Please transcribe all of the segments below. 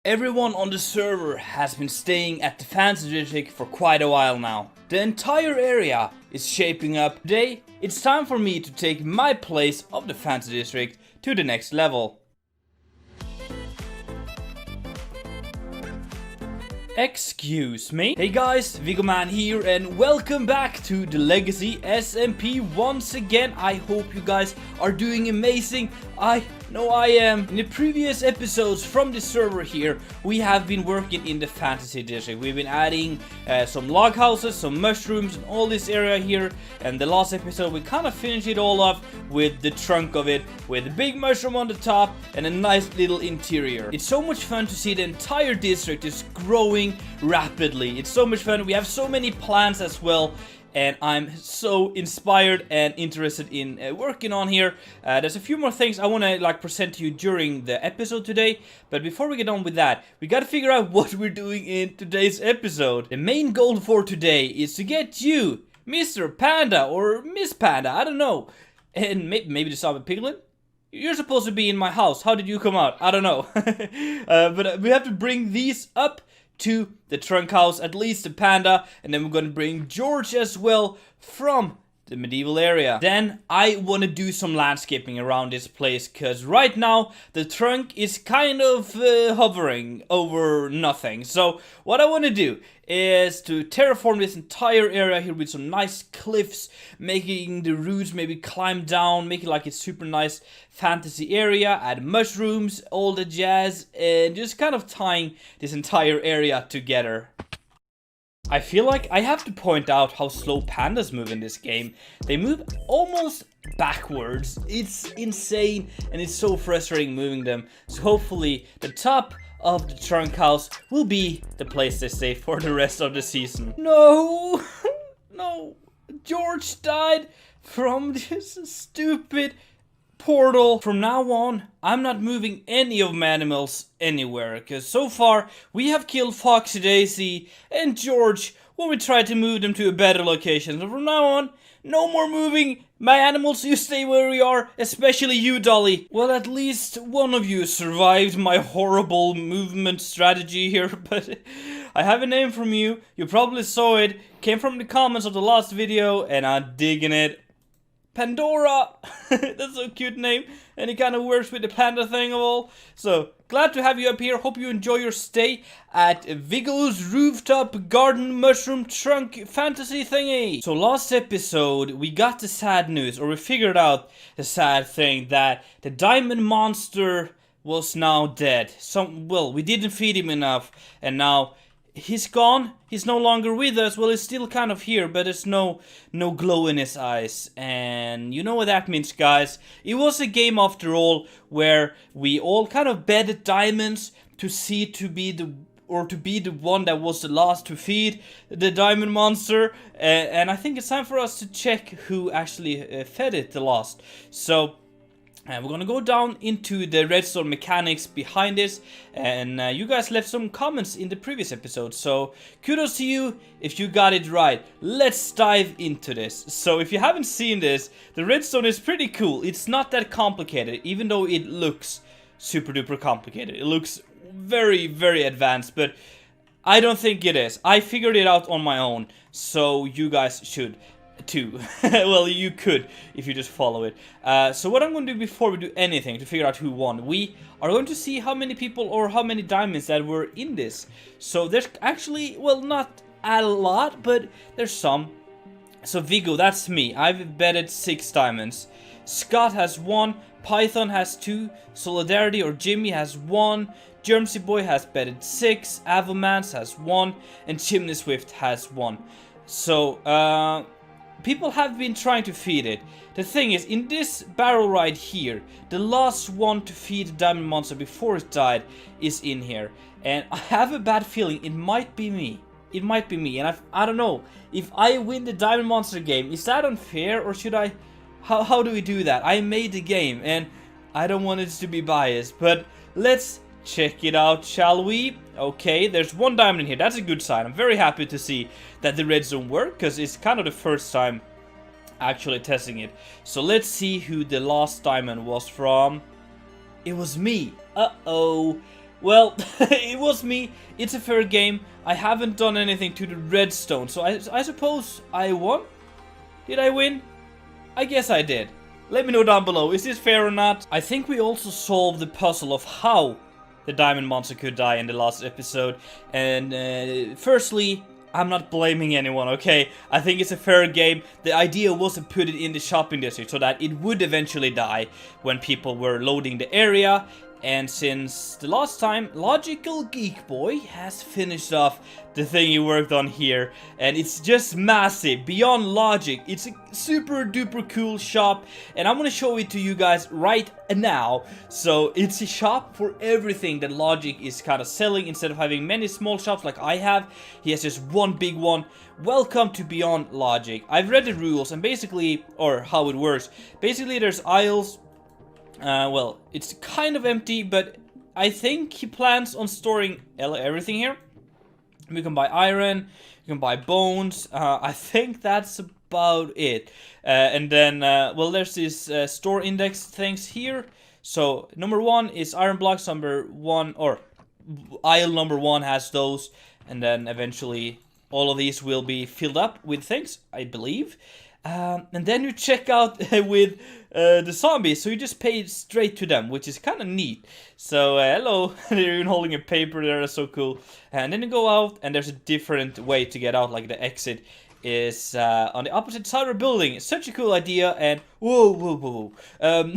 Everyone on the server has been staying at the Fantasy District for quite a while now. The entire area is shaping up. Today, it's time for me to take my place of the Fantasy District to the next level. Excuse me. Hey guys, Viggoman here and welcome back to the Legacy SMP once again. I hope you guys are doing amazing. I know I am. In the previous episodes from the server here, we have been working in the Fantasy District. We've been adding some log houses, some mushrooms and all this area here. And the last episode we kind of finished it all off with the trunk of it, with a big mushroom on the top and a nice little interior. It's so much fun to see the entire district is growing rapidly. It's so much fun. We have so many plans as well. And I'm so inspired and interested in working on here. There's a few more things I want to present to you during the episode today. But before we get on with that, we gotta figure out what we're doing in today's episode. The main goal for today is to get you, Mr. Panda or Miss Panda, I don't know. And maybe the Saba Piglin? You're supposed to be in my house. How did you come out? I don't know. But we have to bring these up to the trunk house, at least the panda, and then we're gonna bring George as well from the medieval area. Then I want to do some landscaping around this place, because right now the trunk is kind of hovering over nothing. So what I want to do is to terraform this entire area here with some nice cliffs, making the roots maybe climb down, make it like a super nice fantasy area, add mushrooms, all the jazz, and just kind of tying this entire area together. I feel like I have to point out how slow pandas move in this game. They move almost backwards. It's insane and it's so frustrating moving them. So hopefully the top of the trunk house will be the place they stay for the rest of the season. No! No! George died from this stupid portal. From now on, I'm not moving any of my animals anywhere, because so far we have killed Foxy Daisy and George when we tried to move them to a better location. So from now on, no more moving my animals. You stay where we are, especially you, Dolly. Well, at least one of you survived my horrible movement strategy here, but I have a name from you. You probably saw it. Came from the comments of the last video, and I'm digging it. Pandora! That's a cute name, and it kind of works with the panda thing of all. So, glad to have you up here. Hope you enjoy your stay at Viggo's rooftop garden mushroom trunk fantasy thingy. So last episode, we got the sad news, or we figured out the sad thing, that the diamond monster was now dead. Well, we didn't feed him enough, and now he's gone. He's no longer with us. Well, he's still kind of here, but there's no glow in his eyes. And you know what that means, guys. It was a game, after all, where we all kind of betted diamonds to be the one that was the last to feed the diamond monster. And I think it's time for us to check who actually fed it the last. So we're gonna go down into the redstone mechanics behind this, and you guys left some comments in the previous episode, so kudos to you if you got it right. Let's dive into this. So if you haven't seen this, the redstone is pretty cool. It's not that complicated, even though it looks super duper complicated. It looks very, very advanced, but I don't think it is. I figured it out on my own, so you guys should too. Well, you could if you just follow it. So what I'm going to do before we do anything to figure out who won, we are going to see how many people or how many diamonds that were in this. So there's actually, well, not a lot, but there's some. So Viggo, that's me. I've betted 6 diamonds. Scott has 1, Python has 2, Solidarity or Jimmy has 1, Germsy Boy has betted 6, Avomance has 1, and Chimney Swift has 1. So people have been trying to feed it. The thing is, in this barrel right here, the last one to feed the diamond monster before it died is in here. And I have a bad feeling it might be me. It might be me. And I don't know. If I win the diamond monster game, is that unfair, or should I... How do we do that? I made the game and I don't want it to be biased. But let's check it out, shall we? Okay, there's 1 diamond in here. That's a good sign. I'm very happy to see that the red zone worked, because it's kind of the first time actually testing it. So let's see who the last diamond was from. It was me. Uh-oh. Well, it was me. It's a fair game. I haven't done anything to the redstone, so I suppose I won? Did I win? I guess I did. Let me know down below, is this fair or not? I think we also solved the puzzle of how the diamond monster could die in the last episode. And firstly, I'm not blaming anyone, okay? I think it's a fair game. The idea was to put it in the shopping district so that it would eventually die when people were loading the area. And since the last time, Logical Geek Boy has finished off the thing he worked on here. And it's just massive, beyond logic. It's a super duper cool shop. And I'm gonna show it to you guys right now. So it's a shop for everything that Logic is kind of selling. Instead of having many small shops like I have, he has just one big one. Welcome to Beyond Logic. I've read the rules and basically, or how it works. Basically there's aisles. Well, it's kind of empty, but I think he plans on storing everything here. We can buy iron, you can buy bones, I think that's about it. And then, well, there's this store index things here. So, number 1 is iron blocks, number 1, or aisle number 1 has those. And then eventually all of these will be filled up with things, I believe. And then you check out with the zombies, so you just pay straight to them, which is kind of neat. So, hello, they're even holding a paper there, that's so cool. And then you go out, and there's a different way to get out, like the exit is on the opposite side of the building. It's such a cool idea, and whoa, whoa, whoa, whoa.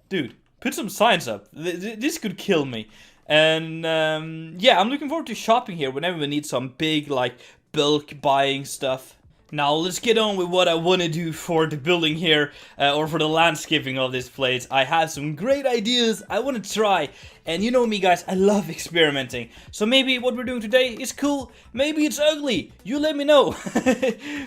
Dude, put some signs up. This could kill me. And, yeah, I'm looking forward to shopping here whenever we need some big, like, bulk buying stuff. Now let's get on with what I want to do for the building here, or for the landscaping of this place. I have some great ideas I want to try, and you know me guys, I love experimenting. So maybe what we're doing today is cool, maybe it's ugly, you let me know.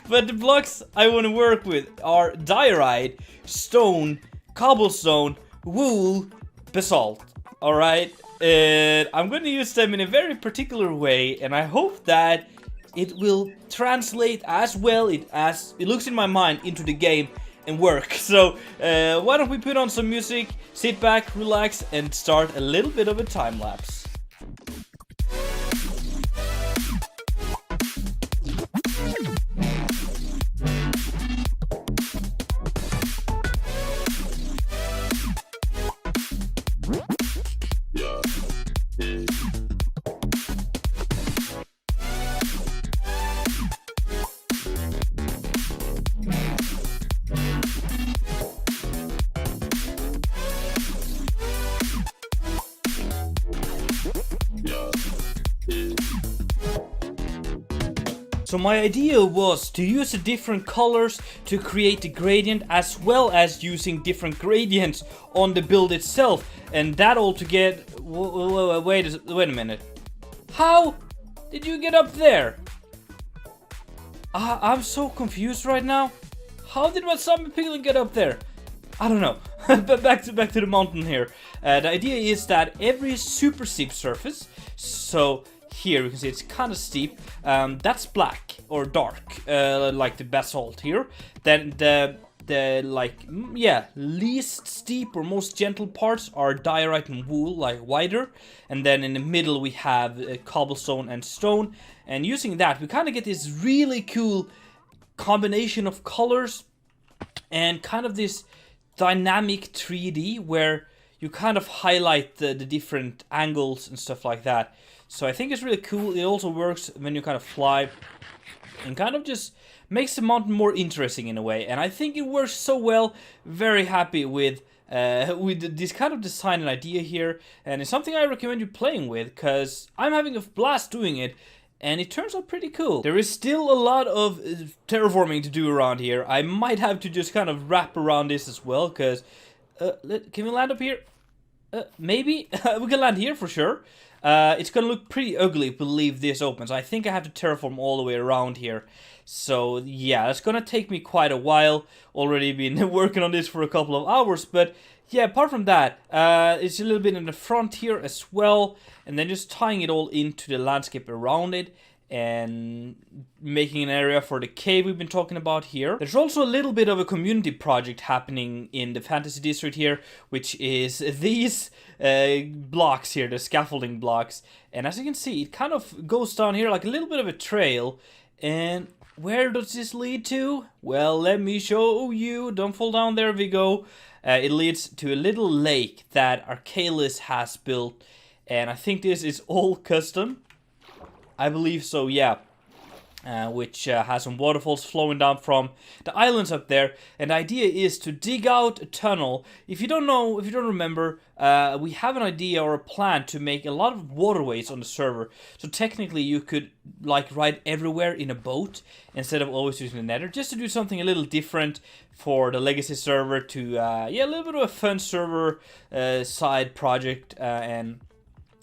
But the blocks I want to work with are diorite, stone, cobblestone, wool, basalt, alright? And I'm going to use them in a very particular way, and I hope that it will translate as well as it looks in my mind into the game and work. So why don't we put on some music, sit back, relax, and start a little bit of a time lapse. So my idea was to use the different colors to create the gradient, as well as using different gradients on the build itself. And that all to get... wait a minute. How did you get up there? I'm so confused right now. How did my zombie piglin get up there? I don't know. But back to the mountain here. The idea is that every super steep surface, so here you can see it's kind of steep, that's black or dark, like the basalt here. Then the least steep or most gentle parts are diorite and wool, like wider. And then in the middle we have cobblestone and stone. And using that we kind of get this really cool combination of colors and kind of this dynamic 3D where you kind of highlight the different angles and stuff like that. So I think it's really cool. It also works when you kind of fly and kind of just makes the mountain more interesting in a way. And I think it works so well. Very happy with this kind of design and idea here. And it's something I recommend you playing with, because I'm having a blast doing it. And it turns out pretty cool. There is still a lot of terraforming to do around here. I might have to just kind of wrap around this as well, because... can we land up here? Maybe? We can land here for sure. It's gonna look pretty ugly if we leave this open, so I think I have to terraform all the way around here. So yeah, it's gonna take me quite a while. Already been working on this for a couple of hours, but yeah, apart from that, it's a little bit in the front here as well, and then just tying it all into the landscape around it. and making an area for the cave we've been talking about here. There's also a little bit of a community project happening in the fantasy district here, which is these blocks here, the scaffolding blocks. And as you can see, it kind of goes down here like a little bit of a trail. And where does this lead to? Well, let me show you. Don't fall down there, Viggo. It leads to a little lake that Arcalis has built. And I think this is all custom. I believe so, yeah. Which has some waterfalls flowing down from the islands up there. And the idea is to dig out a tunnel. If you don't know, if you don't remember, we have an idea or a plan to make a lot of waterways on the server. So technically you could like ride everywhere in a boat instead of always using the nether. Just to do something a little different for the legacy server to, yeah, a little bit of a fun server side project. And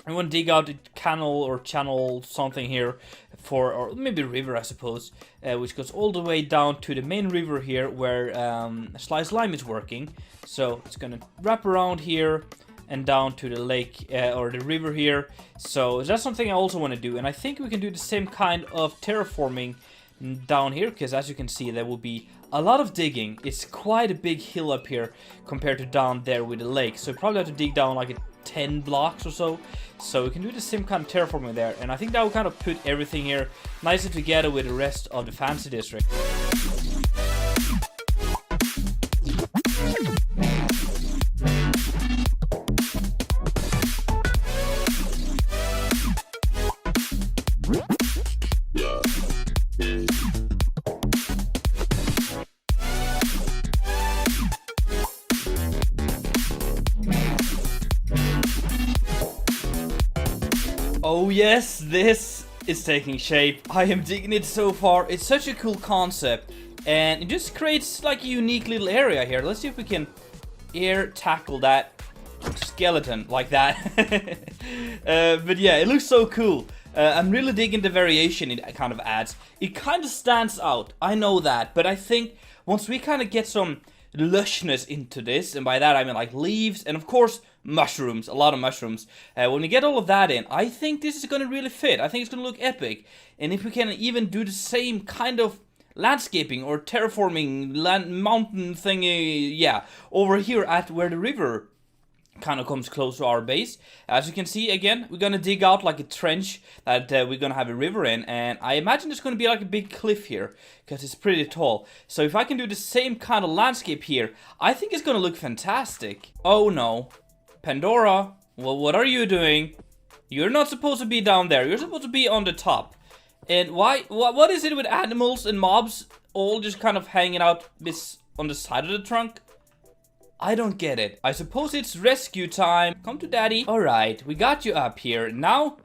I want to dig out a canal or channel something here for, or maybe river I suppose, which goes all the way down to the main river here where Sly Slime is working. So it's gonna wrap around here and down to the lake or the river here. So that's something I also want to do, and I think we can do the same kind of terraforming down here, because as you can see there will be a lot of digging. It's quite a big hill up here compared to down there with the lake, so you probably have to dig down like 10 blocks or so. So we can do the same kind of terraforming there, and I think that will kind of put everything here nicely together with the rest of the fantasy district. Oh yes, this is taking shape. I am digging it so far. It's such a cool concept, and it just creates like a unique little area here. Let's see if we can air tackle that skeleton like that. But yeah, it looks so cool. I'm really digging the variation it kind of adds. It kind of stands out, I know that, but I think once we kind of get some lushness into this, and by that I mean like leaves and of course mushrooms, a lot of mushrooms. When we get all of that in, I think this is going to really fit. I think it's going to look epic. And if we can even do the same kind of landscaping or terraforming mountain thingy, yeah, over here at where the river kind of comes close to our base. As you can see, again, we're going to dig out like a trench that we're going to have a river in, and I imagine there's going to be like a big cliff here because it's pretty tall. So if I can do the same kind of landscape here, I think it's going to look fantastic. Oh no. Pandora, well, what are you doing? You're not supposed to be down there. You're supposed to be on the top. And why? What is it with animals and mobs all just kind of hanging out on the side of the trunk? I don't get it. I suppose it's rescue time. Come to daddy. Alright, we got you up here. Now,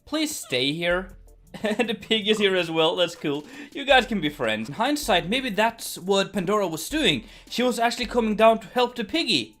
please stay here. And the pig is here as well. That's cool. You guys can be friends. In hindsight, maybe that's what Pandora was doing. She was actually coming down to help the piggy.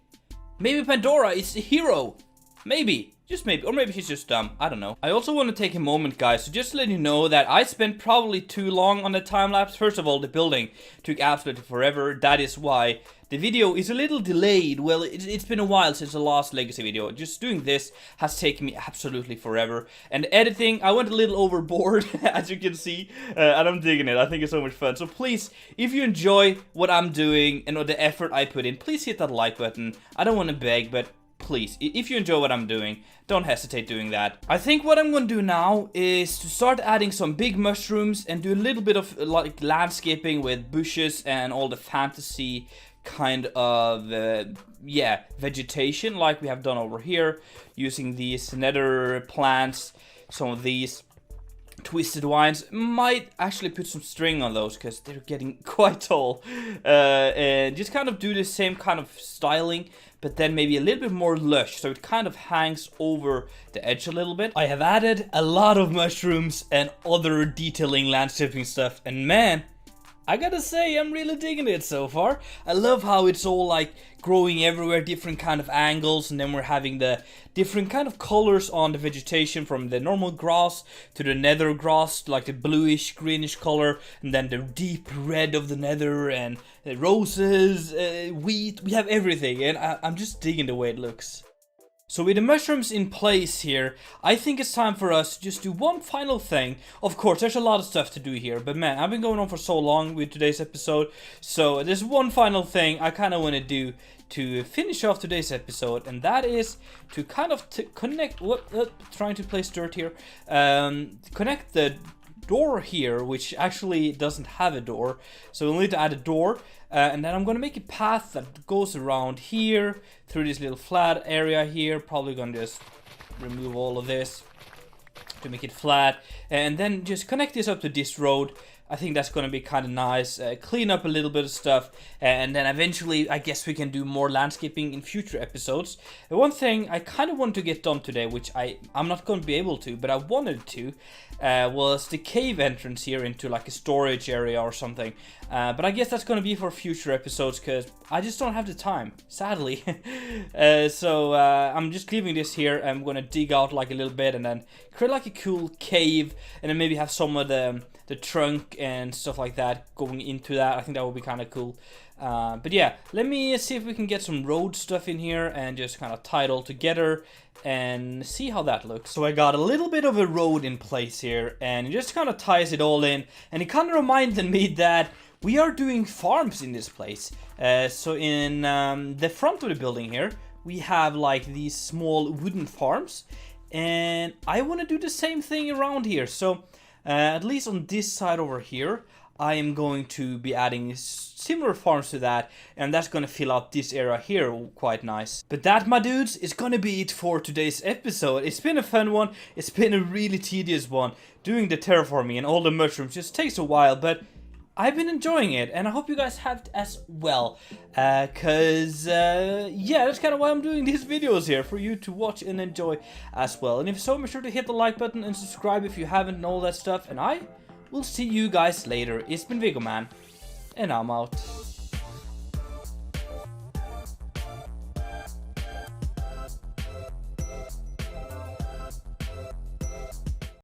Maybe Pandora is a hero. Maybe. Just maybe. Or maybe she's just dumb. I don't know. I also want to take a moment, guys, to just let you know that I spent probably too long on the time-lapse. First of all, the building took absolutely forever. That is why the video is a little delayed. Well, it's been a while since the last Legacy video. Just doing this has taken me absolutely forever. And editing, I went a little overboard, as you can see. And I'm digging it. I think it's so much fun. So please, if you enjoy what I'm doing and the effort I put in, please hit that like button. I don't want to beg, but please, if you enjoy what I'm doing, don't hesitate doing that. I think what I'm going to do now is to start adding some big mushrooms and do a little bit of like landscaping with bushes and all the fantasy kind of, yeah, vegetation like we have done over here, using these nether plants, some of these twisted vines. Might actually put some string on those because they're getting quite tall, and just kind of do the same kind of styling, but then maybe a little bit more lush, so it kind of hangs over the edge a little bit. I have added a lot of mushrooms and other detailing landscaping stuff, and man, I gotta say, I'm really digging it so far. I love how it's all like growing everywhere, different kind of angles, and then we're having the different kind of colors on the vegetation, from the normal grass to the nether grass, like the bluish, greenish color, and then the deep red of the nether, and roses, wheat. We have everything, and I'm just digging the way it looks. So with the mushrooms in place here, I think it's time for us to just do one final thing. Of course, there's a lot of stuff to do here, but man, I've been going on for so long with today's episode. So there's one final thing I kind of want to do to finish off today's episode, and that is to kind of connect, trying to place dirt here, connect the door here, which actually doesn't have a door, so we'll need to add a door, and then I'm going to make a path that goes around here through this little flat area here. Probably going to just remove all of this to make it flat, and then just connect this up to this road. I think that's going to be kind of nice, clean up a little bit of stuff, and then eventually I guess we can do more landscaping in future episodes. One thing I kind of want to get done today, which I'm not going to be able to, but I wanted to, was the cave entrance here into like a storage area or something. But I guess that's going to be for future episodes, because I just don't have the time, sadly. So I'm just leaving this here. I'm going to dig out like a little bit and then create like a cool cave, and then maybe have some of the trunk and stuff like that going into that. I think that would be kind of cool. But yeah, let me see if we can get some road stuff in here and just kind of tie it all together and see how that looks. So I got a little bit of a road in place here, and it just kind of ties it all in, and it kind of reminded me that we are doing farms in this place. So in the front of the building here, we have like these small wooden farms, and I want to do the same thing around here. So at least on this side over here, I am going to be adding similar farms to that, and that's going to fill out this area here quite nice. But that, my dudes, is going to be it for today's episode. It's been a fun one. It's been a really tedious one. Doing the terraforming and all the mushrooms just takes a while, but I've been enjoying it, and I hope you guys have as well. Yeah, that's kind of why I'm doing these videos here, for you to watch and enjoy as well. And if so, make sure to hit the like button and subscribe if you haven't, and all that stuff. And I will see you guys later. It's been Viggoman, and I'm out.